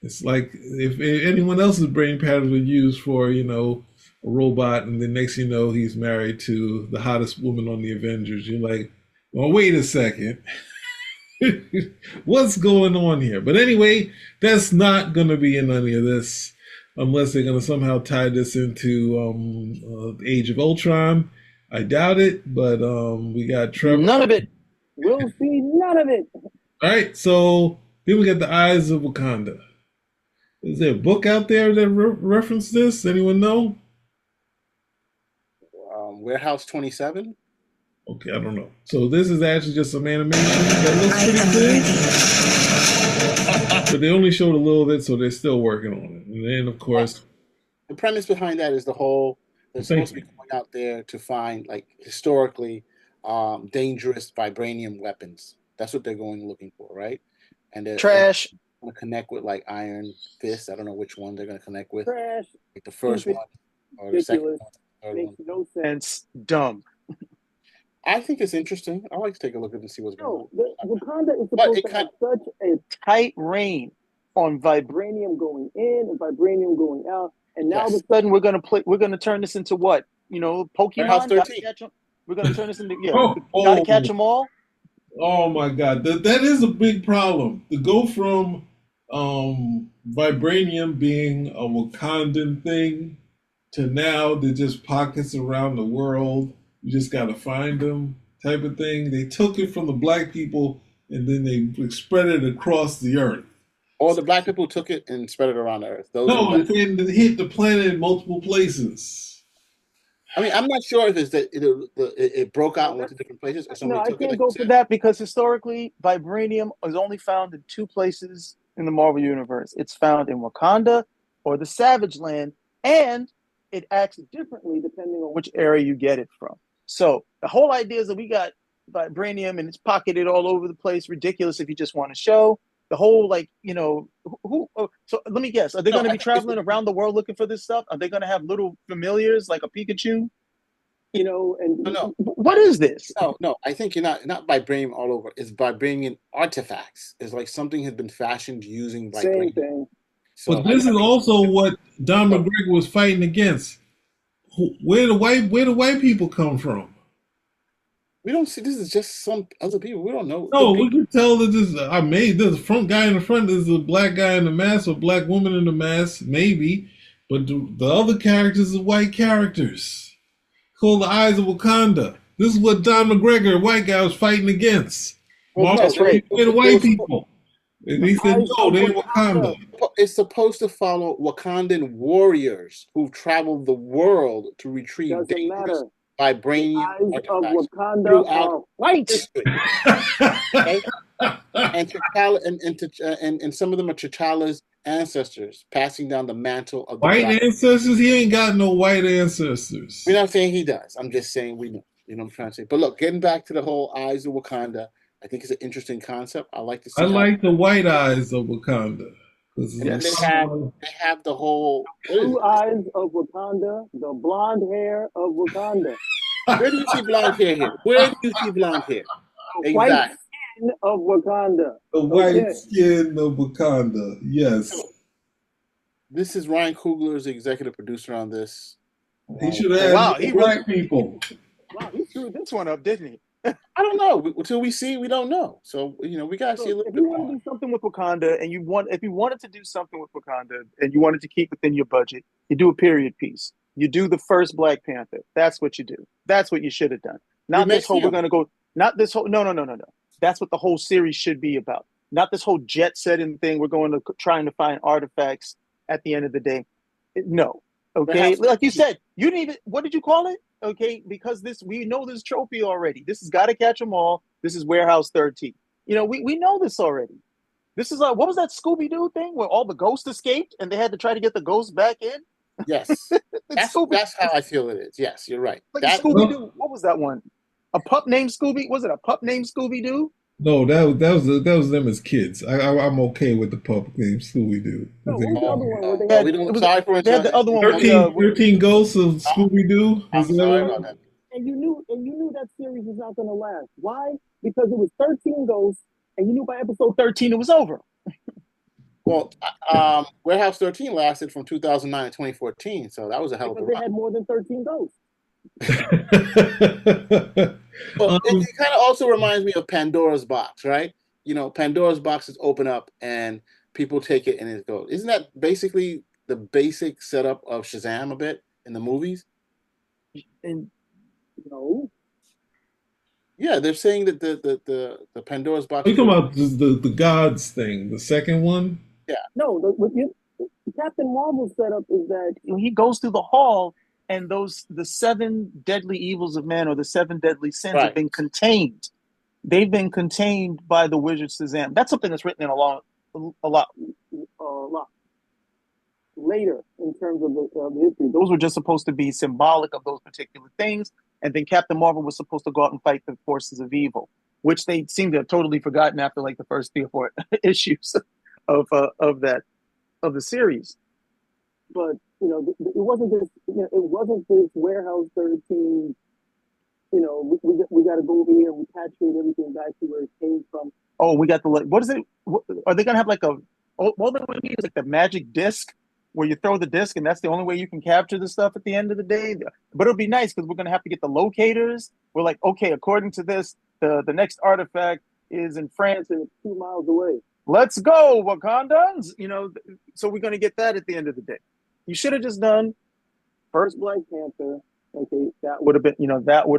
it's like if anyone else's brain patterns were used for, a robot, and then next thing you know, he's married to the hottest woman on the Avengers. You're like, well, wait a second. What's going on here? But anyway, that's not going to be in any of this unless they're going to somehow tie this into Age of Ultron. I doubt it, but we got Trevor. None of it. We'll see none of it. All right, so then we got The Eyes of Wakanda. Is there a book out there that references this? Anyone know? Warehouse 27. Okay, I don't know. So this is actually just some animation that looks pretty cool. But they only showed a little bit, so they're still working on it. And then, of course, the premise behind that is they're supposed to be going out there to find, like, historically dangerous vibranium weapons. That's what they're looking for, right? And they're going to connect with, like, Iron Fist. I don't know which one they're going to connect with. Trash. Like the first one or the second one. Makes no sense. Dumb. I think it's interesting. I like to take a look at it and see what's going on. Wakanda is supposed to have such a tight rein on vibranium going in and vibranium going out, and now all of a sudden we're gonna turn this into what? Pokemon. We're gonna turn this into gotta catch them all. Oh my God, that is a big problem. To go from vibranium being a Wakandan thing to now they're just pockets around the world. You just got to find them type of thing. They took it from the black people and then they spread it across the earth. Or the black people took it and spread it around the earth. It hit the planet in multiple places. I mean, I'm not sure if it's that it broke out and went to different places or somebody took it. I can't go for that because historically, vibranium is only found in two places in the Marvel Universe. It's found in Wakanda or the Savage Land, and it acts differently depending on which area you get it from. So the whole idea is that we got vibranium and it's pocketed all over the place. Ridiculous if you just want to show. The whole, so let me guess. Are they going to be traveling around the world looking for this stuff? Are they going to have little familiars like a Pikachu? No. What is this? No. I think you're not vibranium all over. It's vibranium artifacts. It's like something has been fashioned using vibranium. Same thing. So, but this is also what Don McGregor was fighting against. Where the white people come from? We don't see. This is just some other people. We don't know. No, we can tell that this. There's a front guy in the front. There's a black guy in the mask or black woman in the mask, maybe. But the other characters are white characters. Called The Eyes of Wakanda. This is what Don McGregor, a white guy, was fighting against. That's right. Where the white people? And he said, no, they're Wakanda. It's supposed to follow Wakandan warriors who've traveled the world to retrieve dangerous vibranium artifacts throughout white. Okay? And some of them are T'Challa's ancestors, passing down the mantle of the white ancestors. He ain't got no white ancestors. We're not saying he does. I'm just saying we know. You know what I'm trying to say. But look, getting back to the whole Eyes of Wakanda, I think it's an interesting concept. I like to see. I like the white eyes of Wakanda. Yes. They have the whole blue eyes of Wakanda, the blonde hair of Wakanda. Where do you see blonde hair here? Where do you see blonde hair? White skin of Wakanda. The white skin of Wakanda. Yes. This is Ryan Coogler, the executive producer on this. He should have black people. Wow, he screwed this one up, didn't he? I don't know. Until we see, we don't know. So we gotta see a little If bit you want more. to do something with Wakanda, and if you wanted to do something with Wakanda, and you wanted to keep within your budget, you do a period piece. You do the first Black Panther. That's what you do. That's what you should have done. Not this whole. We're gonna go. Not this whole. No. That's what the whole series should be about. Not this whole jet setting thing. We're going to trying to find artifacts at the end of the day. No. Okay. Like you said, you didn't even. What did you call it? Okay, because we know this trophy already. This has got to catch them all. This is Warehouse 13. We know this already. This is what was that Scooby-Doo thing where all the ghosts escaped and they had to try to get the ghosts back in? Yes, that's how I feel it is. Yes, you're right. Like Scooby-Doo. What was that one? A pup named Scooby? Was it a pup named Scooby-Doo? No, that was them as kids. I'm okay with the pup named Scooby Doo. No, what was the other one? They had the other one. 13 Ghosts of Scooby Doo. And you knew that series was not going to last. Why? Because it was 13 ghosts, and you knew by episode 13 it was over. Well, Warehouse 13 lasted from 2009 to 2014, so that was a hell of a run. They had more than 13 ghosts. Well, it kind of also reminds me of Pandora's Box, right? Pandora's boxes open up and people take it and it goes. Isn't that basically the basic setup of Shazam a bit in the movies? And no. Yeah, they're saying that the Pandora's box. Are you talking about the gods thing, the second one? Yeah. No, the Captain Marvel setup is that he goes through the hall. And the 7 deadly evils of man, or the 7 deadly sins, have been contained. They've been contained by the wizard Shazam. That's something that's written in a lot later in terms of the history. Those were just supposed to be symbolic of those particular things. And then Captain Marvel was supposed to go out and fight the forces of evil, which they seem to have totally forgotten after like the first 3 or 4 issues of the series. But it wasn't this. It wasn't this Warehouse 13. We got to go over here and repatriate everything back to where it came from. Oh, we got what is it? Are they gonna have like all they would need is like the magic disc where you throw the disc and that's the only way you can capture the stuff at the end of the day? But it'll be nice because we're gonna have to get the locators. We're like, okay, according to this, the next artifact is in France and it's 2 miles away. Let's go, Wakandans! So we're gonna get that at the end of the day. You should have just done first Black Panther. Okay, that would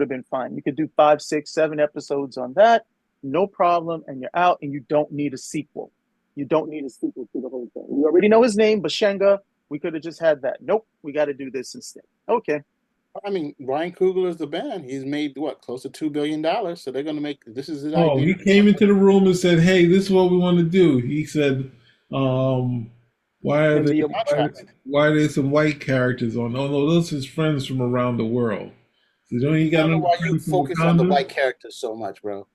have been fine. You could do 5, 6, 7 episodes on that, no problem, and you're out. And you don't need a sequel. You don't need a sequel to the whole thing. We already know his name, Bashenga. We could have just had that. Nope, we got to do this instead. Okay. I mean, Ryan Coogler is the man. He's made close to $2 billion. So they're going to make this is his idea. He came into the room and said, "Hey, this is what we want to do." He said, Why are there some white characters on? Oh no, those are his friends from around the world. So don't you got? I don't know why you focus on the white characters so much, bro.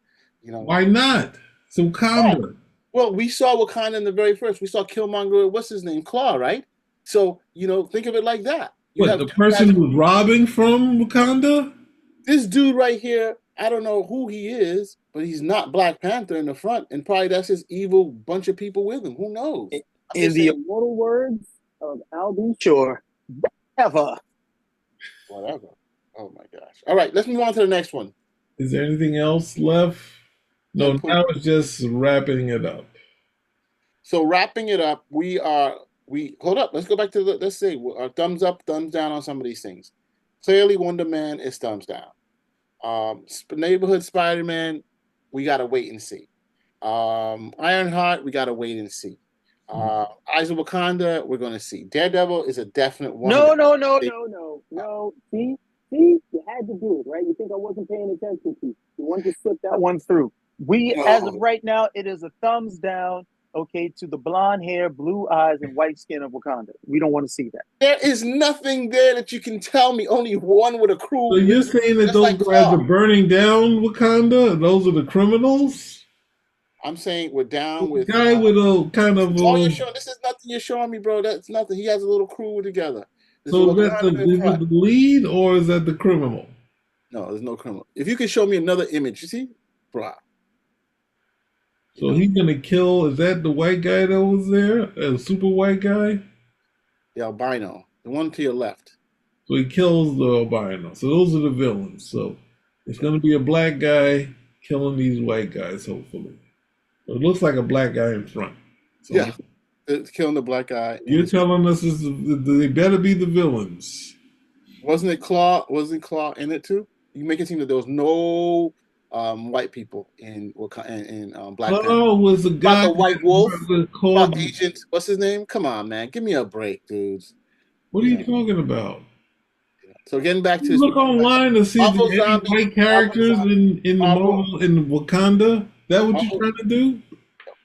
Why not? So Wakanda. Yeah. Well, we saw Wakanda in the very first. We saw Killmonger. What's his name? Claw, right? So think of it like that. The person who's robbing from Wakanda? This dude right here. I don't know who he is, but he's not Black Panther in the front, and probably that's his evil bunch of people with him. Who knows? In the immortal words of Albie Shore, whatever. Oh my gosh. All right, let's move on to the next one. Is there anything else left? No, now it's just wrapping it up. So wrapping it up, we hold up. Let's go back to let's say thumbs up, thumbs down on some of these things. Clearly, Wonder Man is thumbs down. Neighborhood Spider-Man, we gotta wait and see. Ironheart, we gotta wait and see. Eyes of Wakanda, we're going to see. Daredevil is a definite one. No. See, you had to do it, right? You think I wasn't paying attention to? You wanted to slip that one through. As of right now, it is a thumbs down. Okay, to the blonde hair, blue eyes, and white skin of Wakanda. We don't want to see that. There is nothing there that you can tell me. Only one with a crew. So you're saying that those guys are burning down Wakanda? Those are the criminals? I'm saying we're down with the guy with a kind of. This is nothing you're showing me, bro. That's nothing. He has a little crew together. So is that the lead or is that the criminal? No, there's no criminal. If you can show me another image, you see, bro. So he's gonna kill. Is that the white guy that was there? A super white guy? The albino, the one to your left. So he kills the albino. So those are the villains. So It's going to be a black guy killing these white guys, hopefully. It looks like a black guy in front. So Yeah, it's killing the black guy. you're telling us they better be the villains. Wasn't it Claw? Wasn't Claw in it too? You make it seem that there was no white people in Black Panther. Oh, was a guy About the White Wolf, called about Agent. What's his name? Come on, man, give me a break, dudes. What are you talking about? So getting back to You look online to see Marvel the Zombies, white characters in the Marvel- Marvel in Wakanda. That what you're trying to do?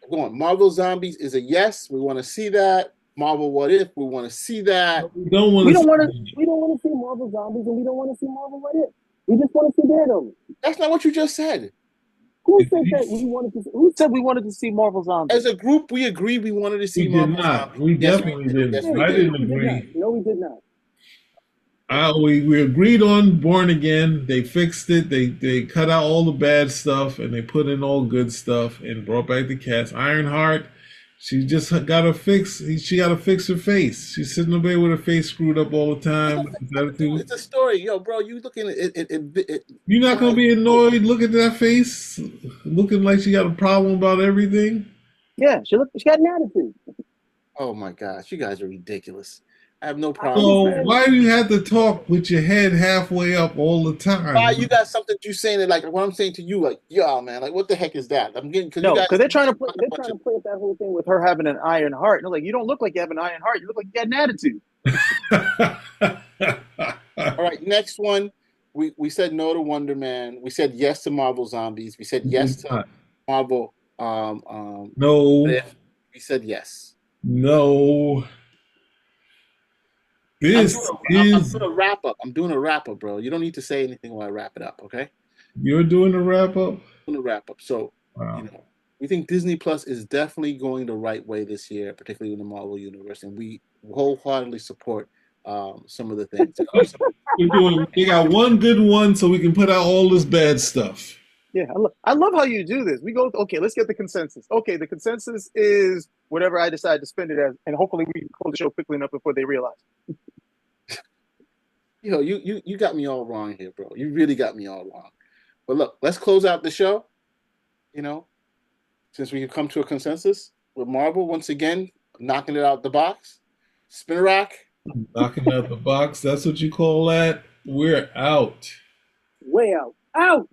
Go on. Marvel Zombies is a yes. We want to see that. Marvel What If? We want to see that. We don't want We to. don't want to see Marvel Zombies, and we don't want to see Marvel What If. We just want to see Daredevil. That's not what you just said. Who said that we wanted to? Who said we wanted to see Marvel Zombies? As a group, we agreed we wanted to see We Marvel did not. Zombies. We Yes, definitely did. didn't. Yes, we I did. didn't We did agree. not. No, we did not. We agreed on Born Again. They fixed it. They cut out all the bad stuff and they put in all good stuff and brought back the cast. Ironheart, she just got to fix. She got to fix her face. She's sitting up there with her face screwed up all the time. It's a story, yo, bro. You looking at it? You're not gonna be annoyed. Look at that face, looking like she got a problem about everything. Yeah, she got an attitude. Oh my gosh, you guys are ridiculous. I have no problem. So why do you have to talk with your head halfway up all the time? Why you got something you saying that like what I'm saying to you, like, yo, man, like what the heck is that? I'm getting No, because they're trying to play. They're trying to play up that whole thing with her having an iron heart. And they're like, you don't look like you have an iron heart. You look like you got an attitude. All right, next one. We said no to Wonder Man. We said yes to Marvel Zombies. We said yes to Marvel. No. We said yes. No. I'm doing a wrap up. I'm doing a wrap up, bro. You don't need to say anything while I wrap it up, okay? You're doing a wrap up? I'm doing a wrap up. So, you know, we think Disney Plus is definitely going the right way this year, particularly in the Marvel universe, and we wholeheartedly support some of the things. We got one good one, so we can put out all this bad stuff. Yeah, I love how you do this. We go, okay, let's get the consensus. Okay, the consensus is whatever I decide to spend it as, and hopefully we can close the show quickly enough before they realize. Yo, you got me all wrong here, bro. You really got me all wrong. But look, let's close out the show. You know, since we have come to a consensus with Marvel once again, knocking it out the box. Spin rack. Knocking out the box. That's what you call that? We're out. Way out. Out.